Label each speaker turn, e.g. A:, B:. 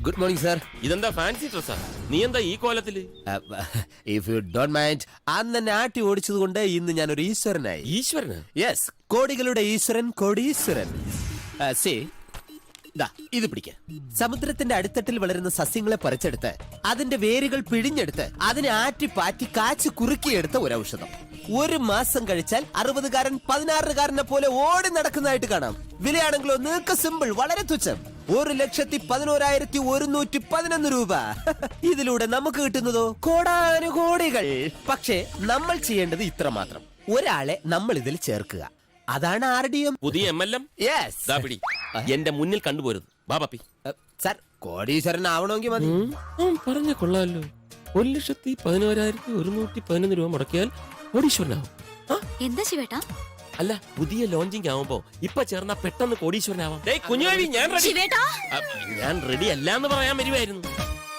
A: Good morning sir.
B: ഇതെന്താ fancy ഡ്രസ്സാ? നീ എന്താ ഈ കോലത്തില്?
A: ഇഫ് യു ഡോണ്ട് മൈൻഡ്, അന്ന് എന്നെ ആട്ടി ഓടിച്ചത് കൊണ്ട് ഇന്ന് ഞാൻ ഒരു ഈശ്വരനായി.
B: ഈശ്വരന്?
A: യെസ്, കോടികളുടെ ഈശ്വരൻ, കോടീശ്വരൻ. സേ ദാ ഇത് പിടിക്ക. സമുദ്രത്തിന്റെ അടിത്തട്ടിൽ വളരുന്ന സസ്യങ്ങളെ പറിച്ചെടുത്ത് അതിന്റെ വേരുകൾ പിഴിഞ്ഞെടുത്ത് അതിനെ ആറ്റിപ്പാറ്റി കാച്ചു കുറുക്കിയെടുത്ത ഒരു ഔഷധം. ഒരു മാസം കഴിച്ചാൽ 60-കാരൻ 16-കാരനെ പോലെ ഓടി നടക്കുന്നതായിട്ട് കാണാം. വിലയാണെങ്കിലോ നിങ്ങൾക്ക് സിമ്പിൾ, വളരെ തുച്ഛം. 1,11,111 രൂപ. ഇതിലൂടെ നമുക്ക് കിട്ടുന്നതോ കോടാനുകോടികൾ. പക്ഷേ നമ്മൾ ചെയ്യേണ്ടത് ഇത്ര മാത്രം: ഒരാളെ നമ്മൾ ഇതിൽ ചേർക്കുക. അതാണ് RDM.
B: പുതിയ MLM.
A: യെസ്.
B: എന്റെ മുന്നിൽ കണ്ടുപോരുത്. ബാബി
A: സർ, കോടീശ്വരൻ ആവണമെങ്കിൽ മതി.
B: പറഞ്ഞ കൊള്ളാമല്ലോ. 1,11,111 രൂപ മുടക്കിയാൽ കോടീശ്വരനാവും.
C: എന്താ ശിവേട്ടാ?
B: അല്ല, പുതിയ ലോഞ്ചിങ് ആവുമ്പോ ഇപ്പൊ ചേർന്ന പെട്ടെന്ന് കോടീശ്വരനാവാം. കുഞ്ഞുവഴി, ഞാൻ റെഡി. ഞാൻ റെഡി അല്ല എന്ന് പറയാൻ വരുമായിരുന്നു.